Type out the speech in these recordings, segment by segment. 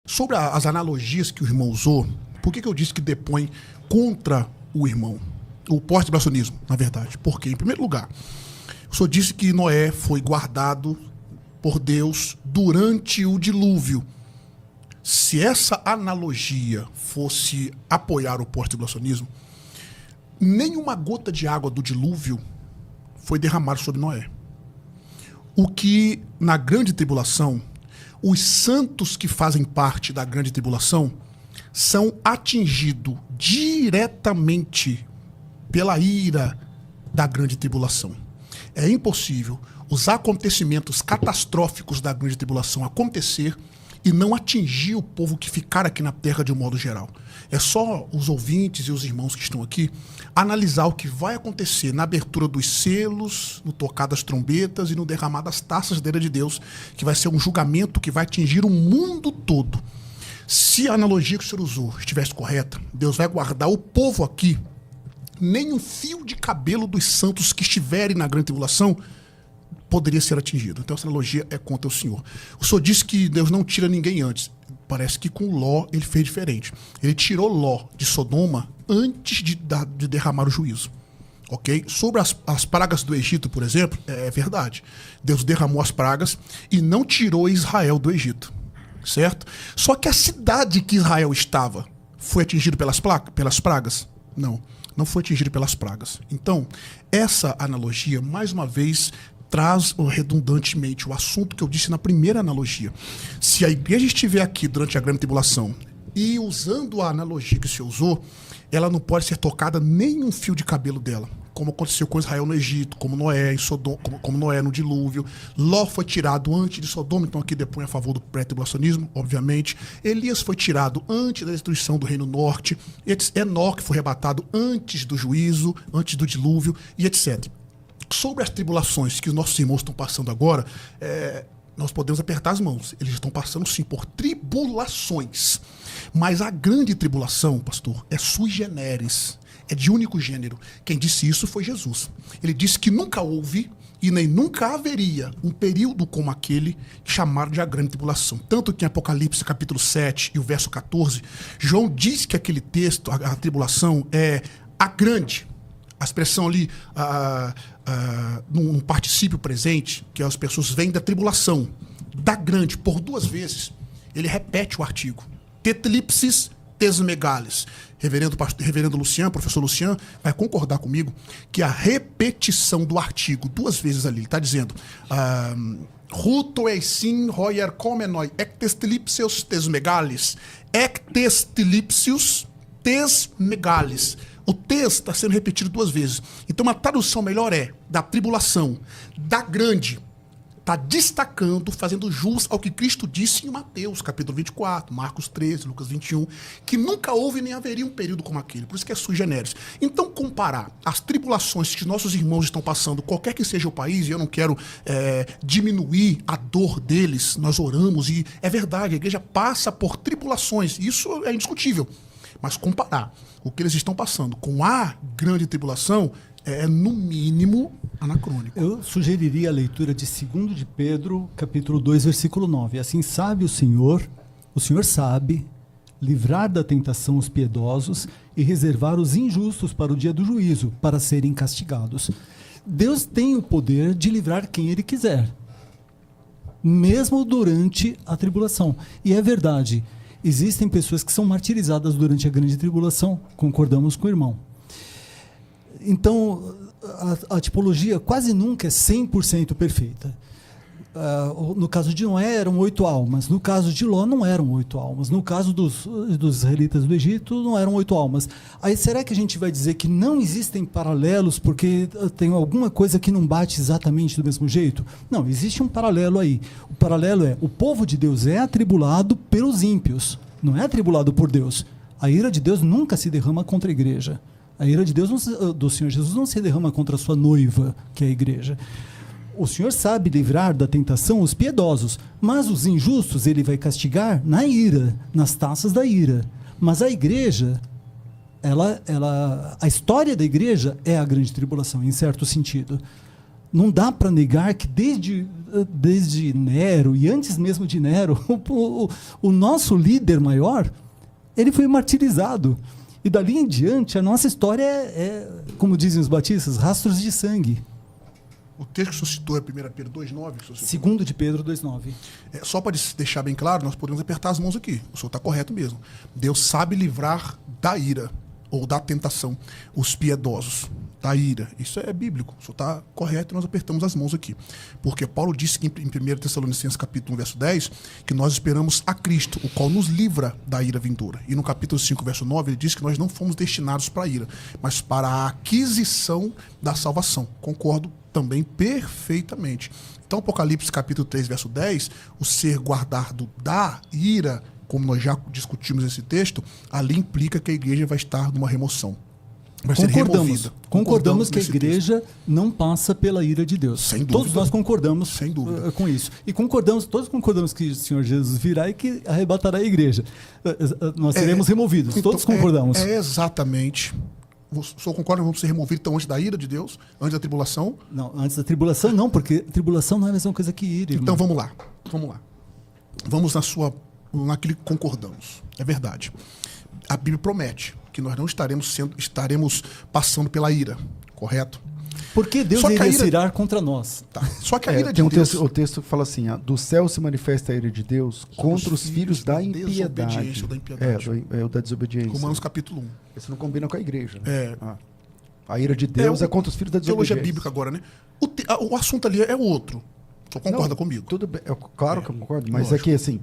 Sobre as analogias que o irmão usou, por que eu disse que depõe contra o irmão? O pós-tribulacionismo, na verdade. Porque, em primeiro lugar, o senhor disse que Noé foi guardado por Deus durante o dilúvio. Se essa analogia fosse apoiar o pós-tribulacionismo, nenhuma gota de água do dilúvio foi derramada sobre Noé. O que, na grande tribulação, os santos que fazem parte da grande tribulação são atingidos diretamente pela ira da grande tribulação. É impossível os acontecimentos catastróficos da grande tribulação acontecer e não atingir o povo que ficar aqui na terra de um modo geral. É só os ouvintes e os irmãos que estão aqui analisar o que vai acontecer na abertura dos selos, no tocar das trombetas e no derramar das taças da ira de Deus, que vai ser um julgamento que vai atingir o mundo todo. Se a analogia que o senhor usou estivesse correta, Deus vai guardar o povo aqui. Nem um fio de cabelo dos santos que estiverem na grande tribulação poderia ser atingido. Então essa analogia é contra o senhor. O senhor disse que Deus não tira ninguém antes. Parece que com Ló ele fez diferente. Ele tirou Ló de Sodoma antes de derramar o juízo. Ok? Sobre as pragas do Egito, por exemplo, é verdade. Deus derramou as pragas e não tirou Israel do Egito. Certo? Só que a cidade que Israel estava foi atingida pelas pragas? Não. Não foi atingido pelas pragas. Então, essa analogia, mais uma vez, traz redundantemente o assunto que eu disse na primeira analogia. Se a igreja estiver aqui durante a grande tribulação e usando a analogia que o senhor usou, ela não pode ser tocada nem um fio de cabelo dela, como aconteceu com Israel no Egito, como Noé em Sodoma, como Noé no dilúvio. Ló foi tirado antes de Sodoma, então aqui depõe a favor do pré-tribulacionismo, obviamente. Elias foi tirado antes da destruição do Reino Norte. Enoque foi arrebatado antes do juízo, antes do dilúvio e etc. Sobre as tribulações que os nossos irmãos estão passando agora, nós podemos apertar as mãos. Eles estão passando, sim, por tribulações. Mas a grande tribulação, pastor, é sui generis. É de único gênero. Quem disse isso foi Jesus. Ele disse que nunca houve e nem nunca haveria um período como aquele chamado de a grande tribulação. Tanto que em Apocalipse capítulo 7 e o verso 14, João diz que aquele texto, a tribulação, é a grande. A expressão ali, num particípio presente, que as pessoas vêm da tribulação, da grande, por duas vezes, ele repete o artigo. Tetlipsis tesmegales. Reverendo Lucian, professor Lucian, vai concordar comigo que a repetição do artigo duas vezes ali, ele está dizendo Ruto eisin roier comenoi ectestilipsius tesmegales. Ectestilipsius tesmegales. O tes está sendo repetido duas vezes. Então uma tradução melhor é da tribulação, da grande. Está destacando, fazendo jus ao que Cristo disse em Mateus, capítulo 24, Marcos 13, Lucas 21, que nunca houve nem haveria um período como aquele, por isso que é sui generis. Então, comparar as tribulações que nossos irmãos estão passando, qualquer que seja o país, e eu não quero diminuir a dor deles, nós oramos, e é verdade, a igreja passa por tribulações, isso é indiscutível, mas comparar o que eles estão passando com a grande tribulação é, no mínimo, anacrônico. Eu sugeriria a leitura de 2 de Pedro, capítulo 2, versículo 9. Assim sabe o Senhor sabe livrar da tentação os piedosos e reservar os injustos para o dia do juízo, para serem castigados. Deus tem o poder de livrar quem Ele quiser, mesmo durante a tribulação. E é verdade, existem pessoas que são martirizadas durante a grande tribulação, concordamos com o irmão. Então, a tipologia quase nunca é 100% perfeita. No caso de Noé eram 8 almas, no caso de Ló não eram 8 almas, no caso dos israelitas do Egito não eram 8 almas. Aí será que a gente vai dizer que não existem paralelos porque tem alguma coisa que não bate exatamente do mesmo jeito? Não, existe um paralelo aí. O paralelo é, o povo de Deus é atribulado pelos ímpios, não é atribulado por Deus. A ira de Deus nunca se derrama contra a igreja. A ira de Deus, do Senhor Jesus, não se derrama contra a sua noiva, que é a igreja. O Senhor sabe livrar da tentação os piedosos, mas os injustos Ele vai castigar na ira, nas taças da ira. Mas a igreja, a história da igreja é a grande tribulação, em certo sentido. Não dá para negar que desde Nero, e antes mesmo de Nero, o nosso líder maior, ele foi martirizado. E dali em diante, a nossa história como dizem os batistas, rastros de sangue. O texto que o senhor citou é 1 Pedro 2,9? 2 de Pedro 2,9. Só para deixar bem claro, nós podemos apertar as mãos aqui. O senhor está correto mesmo. Deus sabe livrar da ira ou da tentação os piedosos. Da ira. Isso é bíblico. O senhor está correto e nós apertamos as mãos aqui. Porque Paulo disse que em 1 Tessalonicenses capítulo 1, verso 10, que nós esperamos a Cristo, o qual nos livra da ira vindoura. E no capítulo 5, verso 9, ele diz que nós não fomos destinados para a ira, mas para a aquisição da salvação. Concordo também perfeitamente. Então, Apocalipse capítulo 3, verso 10, o ser guardado da ira, como nós já discutimos esse texto, ali implica que a igreja vai estar numa remoção. Vai ser removida. Concordamos que a igreja não passa pela ira de Deus. Sem dúvida. Todos nós concordamos Sem dúvida. Com isso. E todos concordamos que o Senhor Jesus virá e que arrebatará a igreja. Nós seremos removidos. Então, todos concordamos. Exatamente. O senhor concorda que vamos ser removidos então, antes da ira de Deus? Antes da tribulação? Não, antes da tribulação não, porque tribulação não é a mesma coisa que ira. Então vamos lá. Vamos naquilo que concordamos. É verdade. A Bíblia promete que nós não estaremos passando pela ira, correto? Porque Deus iria se irar contra nós. Tá. Só que a ira tem de Deus... o texto que fala assim, do céu se manifesta a ira de Deus contra os filhos da impiedade. O da desobediência. Romanos capítulo 1. Isso não combina com a igreja. Né? A ira de Deus é contra os filhos da desobediência. Teologia bíblica agora, né? O assunto ali é outro. O senhor concorda comigo? Tudo bem. Claro que eu concordo, mas é que assim,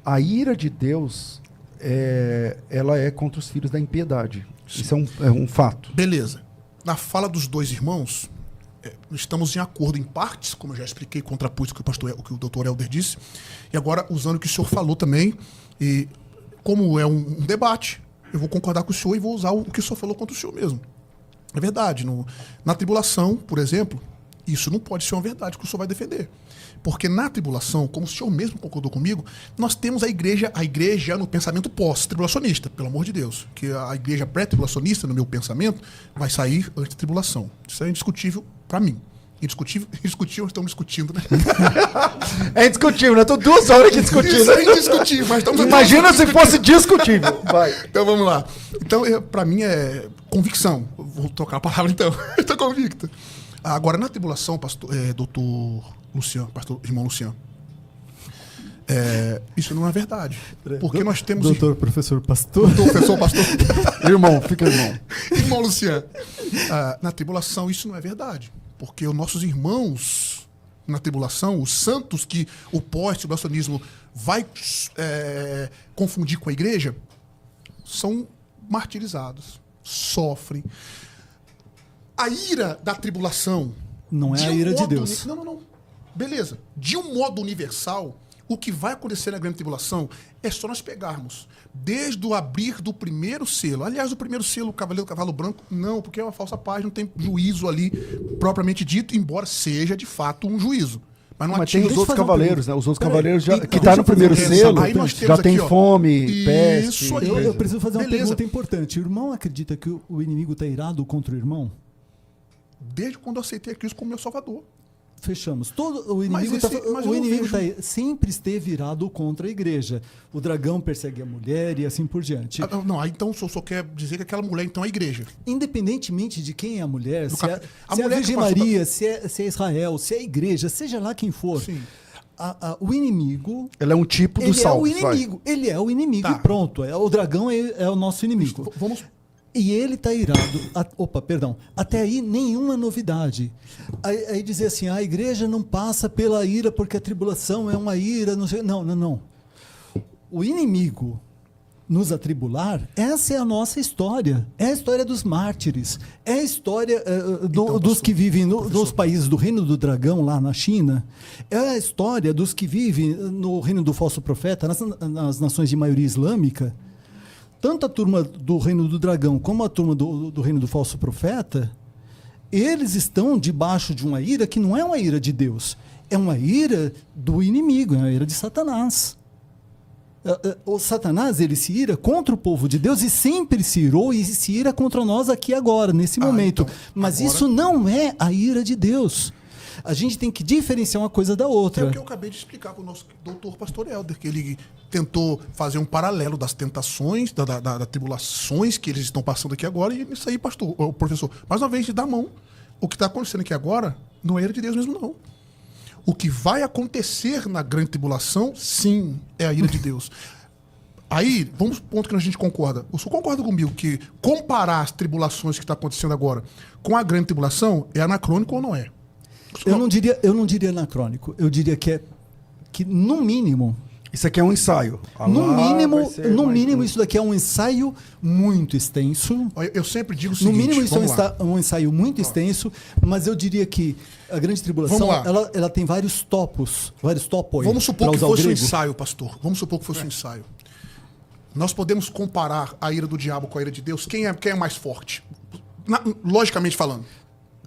a ira de Deus... ela é contra os filhos da impiedade. Sim. Isso é um fato. Beleza. Na fala dos dois irmãos, estamos em acordo em partes, como eu já expliquei, contrapus o que o doutor Helder disse, e agora usando o que o senhor falou também, e como é um debate, eu vou concordar com o senhor e vou usar o que o senhor falou contra o senhor mesmo. É verdade. Na tribulação, por exemplo, isso não pode ser uma verdade que o senhor vai defender. Porque na tribulação, como o senhor mesmo concordou comigo, nós temos a igreja no pensamento pós-tribulacionista, pelo amor de Deus. Que a igreja pré-tribulacionista, no meu pensamento, vai sair antes da tribulação. Isso é indiscutível para mim. Indiscutível, estamos discutindo, né? É indiscutível, né? Estou 2 horas aqui discutindo. Isso é indiscutível, mas estamos... Imagina se fosse discutível. Vai. Então vamos lá. Então, para mim é convicção. Vou trocar a palavra então. Estou convicto. Agora, na tribulação, doutor Luciano, irmão Luciano, isso não é verdade. Porque nós temos... Doutor, professor, pastor. Professor, pastor. Irmão, fica irmão. Irmão Luciano. Na tribulação, isso não é verdade. Porque os nossos irmãos na tribulação, os santos que o pós-tribulacionismo vai confundir com a igreja, são martirizados, sofrem. A ira da tribulação... Não é a ira de Deus. Não. Beleza. De um modo universal, o que vai acontecer na grande tribulação é só nós pegarmos. Desde o abrir do primeiro selo. Aliás, o primeiro selo, o Cavaleiro do Cavalo Branco, não, porque é uma falsa paz, não tem juízo ali propriamente dito, embora seja de fato um juízo. Mas tem os outros cavaleiros, né? Os outros cavaleiros que estão no primeiro selo, já tem fome, peste. Isso aí. Eu preciso fazer uma pergunta importante. O irmão acredita que o inimigo está irado contra o irmão? Desde quando eu aceitei a Cristo como meu Salvador. Fechamos. O inimigo sempre esteve irado contra a igreja. O dragão persegue a mulher e assim por diante. Então o senhor só quer dizer que aquela mulher então é a igreja. Independentemente de quem é a mulher, se é a Virgem Maria, se é Israel, se é a igreja, seja lá quem for. Sim. O inimigo... Ele é um tipo do salvo. Ele é o inimigo e pronto. O dragão é o nosso inimigo. Vamos... E ele está irado. Até aí, nenhuma novidade. Aí dizer assim, a igreja não passa pela ira porque a tribulação é uma ira. Não. O inimigo nos atribular, essa é a nossa história. É a história dos mártires. É a história dos que vivem nos países do Reino do Dragão, lá na China. É a história dos que vivem no Reino do Falso Profeta, nas nações de maioria islâmica. Tanto a turma do Reino do Dragão como a turma do Reino do Falso Profeta, eles estão debaixo de uma ira que não é uma ira de Deus, é uma ira do inimigo, é uma ira de Satanás. O Satanás, ele se ira contra o povo de Deus e sempre se irou e se ira contra nós aqui agora, nesse momento. Então, mas agora... isso não é a ira de Deus. A gente tem que diferenciar uma coisa da É outra. o que eu acabei de explicar para o nosso doutor Pastor Helder, que ele tentou fazer um paralelo das tentações, das tribulações que eles estão passando aqui agora, e isso aí, pastor, o professor, mais uma vez, de dar mão. O que está acontecendo aqui agora não é a ira de Deus mesmo, não. O que vai acontecer na grande tribulação, sim, é a ira de Deus. Aí, vamos para o ponto que a gente concorda. O senhor concorda comigo que comparar as tribulações que está acontecendo agora com a grande tribulação é anacrônico ou não é? Eu não diria anacrônico. Eu diria que no mínimo... Isso aqui é um ensaio. No mínimo, isso daqui é um ensaio muito extenso. Eu sempre digo o seguinte... No mínimo, isso é um ensaio muito extenso, mas eu diria que a grande tribulação, ela tem vários topos. Vamos supor que fosse um ensaio, pastor. Vamos supor que fosse um ensaio. Nós podemos comparar a ira do diabo com a ira de Deus? Quem é mais forte? Logicamente falando.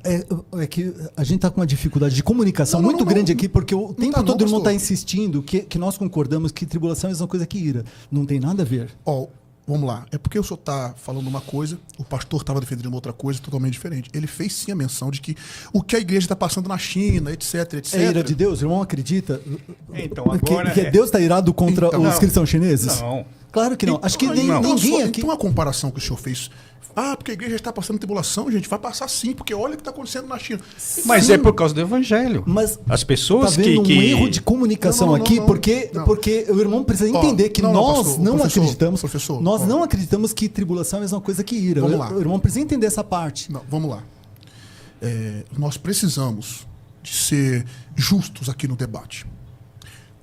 É que a gente está com uma dificuldade de comunicação muito grande aqui, porque o tempo todo mundo está insistindo que nós concordamos que tribulação é a mesma coisa que ira. Não tem nada a ver. Vamos lá. É porque o senhor está falando uma coisa, o pastor estava defendendo uma outra coisa totalmente diferente. Ele fez sim a menção de que o que a igreja está passando na China, etc, etc. É ira de Deus? O irmão acredita então, agora que Deus está irado contra os cristãos chineses? Não. Claro que não. Acho que ninguém aqui... Então a comparação que o senhor fez... porque a igreja está passando tribulação, gente. Vai passar sim, porque olha o que está acontecendo na China. Mas sim, é por causa do evangelho. Mas as pessoas tá vendo um erro de comunicação aqui, porque o irmão precisa entender que nós não acreditamos. Professor, nós não acreditamos que tribulação é a mesma coisa que ira. O irmão precisa entender essa parte. Não, vamos lá. Nós precisamos de ser justos aqui no debate.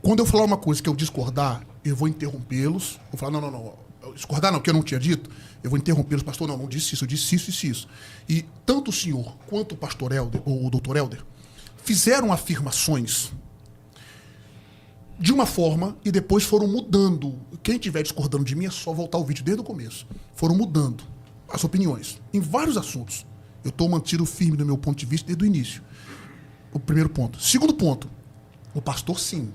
Quando eu falar uma coisa que eu discordar, eu vou interrompê-los. Vou falar, não. Discordar não, que eu não tinha dito. Eu vou interrompê-los, pastor, não disse isso, eu disse isso. E tanto o senhor quanto o pastor Helder, ou o doutor Helder, fizeram afirmações de uma forma e depois foram mudando. Quem estiver discordando de mim é só voltar o vídeo desde o começo. Foram mudando as opiniões em vários assuntos. Eu estou mantido firme no meu ponto de vista desde o início. O primeiro ponto. Segundo ponto, o pastor sim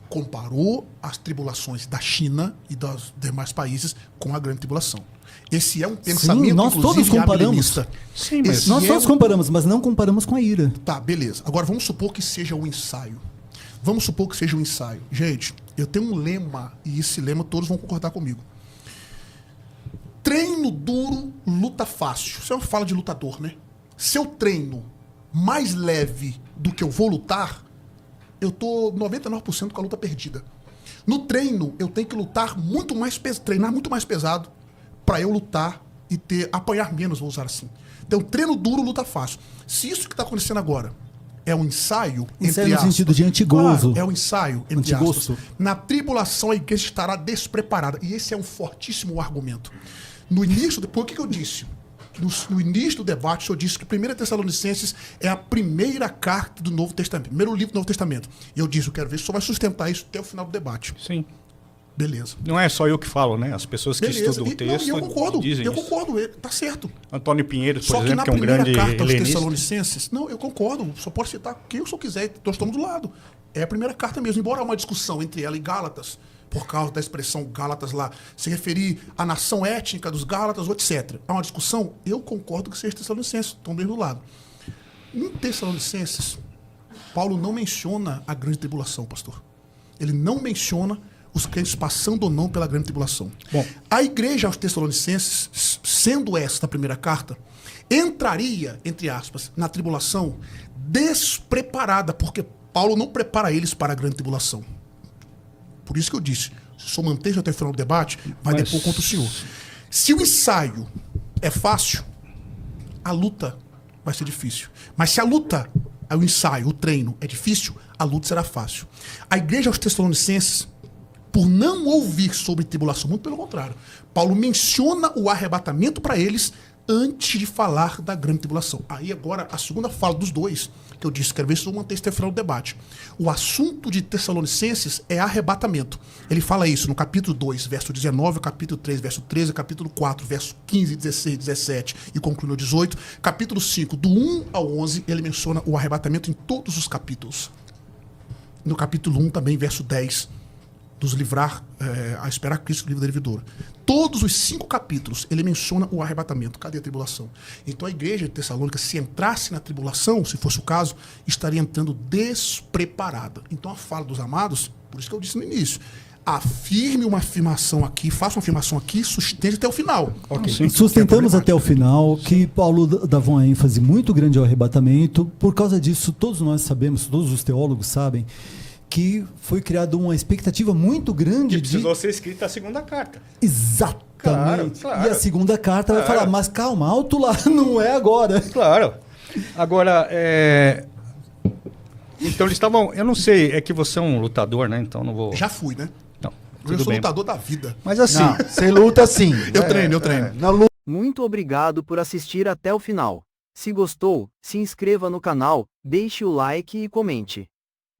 comparou as tribulações da China e dos demais países com a grande tribulação. Esse é um pensamento, sim, nós todos comparamos. Sim, mas nós todos comparamos, mas não comparamos com a ira. Tá, beleza. Agora vamos supor que seja um ensaio. Gente, eu tenho um lema, e esse lema todos vão concordar comigo. Treino duro, luta fácil. Isso é uma fala de lutador, né? Se eu treino mais leve do que eu vou lutar, eu tô 99% com a luta perdida. No treino, eu tenho que lutar muito mais pesado, treinar muito mais pesado para eu lutar e apanhar menos, vou usar assim. Então, treino duro, luta fácil. Se isso que está acontecendo agora é um ensaio, entre aspas, no sentido de antigozo. É um ensaio, entre aspas. Na tribulação, a igreja estará despreparada. E esse é um fortíssimo argumento. No início, por que eu disse? No início do debate, o senhor disse que 1 Tessalonicenses é a primeira carta do Novo Testamento, primeiro livro do Novo Testamento. E eu disse, eu quero ver se o senhor vai sustentar isso até o final do debate. Sim. Beleza. Não é só eu que falo, né? As pessoas que estudam o texto eu concordo, dizem eu concordo, tá certo. Antônio Pinheiro, por exemplo, que é um grande carta aos helenista. Tessalonicenses, não, eu concordo, só pode citar quem o senhor quiser, nós estamos do lado. É a primeira carta mesmo, embora há uma discussão entre ela e Gálatas, por causa da expressão Gálatas lá, se referir à nação étnica dos Gálatas, etc. Há uma discussão, eu concordo que seja Tessalonicenses, estão do mesmo lado. Em Tessalonicenses, Paulo não menciona a grande tribulação, pastor. Ele não menciona os crentes passando ou não pela grande tribulação. Bom, a igreja aos Tessalonicenses, sendo esta a primeira carta, entraria, entre aspas, na tribulação despreparada, porque Paulo não prepara eles para a grande tribulação. Por isso que eu disse, se o senhor manter até o final do debate, vai depor contra o senhor. Se o ensaio é fácil, a luta vai ser difícil. Mas se a luta, o ensaio, o treino é difícil, a luta será fácil. A igreja aos Tessalonicenses, por não ouvir sobre tribulação, muito pelo contrário, Paulo menciona o arrebatamento para eles antes de falar da grande tribulação. Aí agora, a segunda fala dos dois, que eu disse, quero ver se eu manter esse final do debate. O assunto de Tessalonicenses é arrebatamento. Ele fala isso no capítulo 2, verso 19, capítulo 3, verso 13, capítulo 4, verso 15, 16, 17 e conclui no 18. Capítulo 5, do 1 ao 11, ele menciona o arrebatamento em todos os capítulos. No capítulo 1 também, verso 10, dos livrar, a esperar Cristo, livro da levedura. Todos os 5 capítulos, ele menciona o arrebatamento. Cadê a tribulação? Então a igreja de Tessalônica, se entrasse na tribulação, se fosse o caso, estaria entrando despreparada. Então a fala dos amados, por isso que eu disse no início, afirme uma afirmação aqui, faça uma afirmação aqui, sustente até o final. Okay. Sustentamos até o final que Paulo dava uma ênfase muito grande ao arrebatamento. Por causa disso, todos nós sabemos, todos os teólogos sabem, que foi criada uma expectativa muito grande que precisou ser escrita a segunda carta. Exatamente. Claro. E a segunda carta vai falar, mas calma, alto lá, não é agora. Claro. Agora, então eles estavam... Eu não sei, é que você é um lutador, né? Então não vou... Já fui, né? Não, eu sou lutador da vida. Mas assim... Não, você luta sim. Eu treino. Na luta. Muito obrigado por assistir até o final. Se gostou, se inscreva no canal, deixe o like e comente.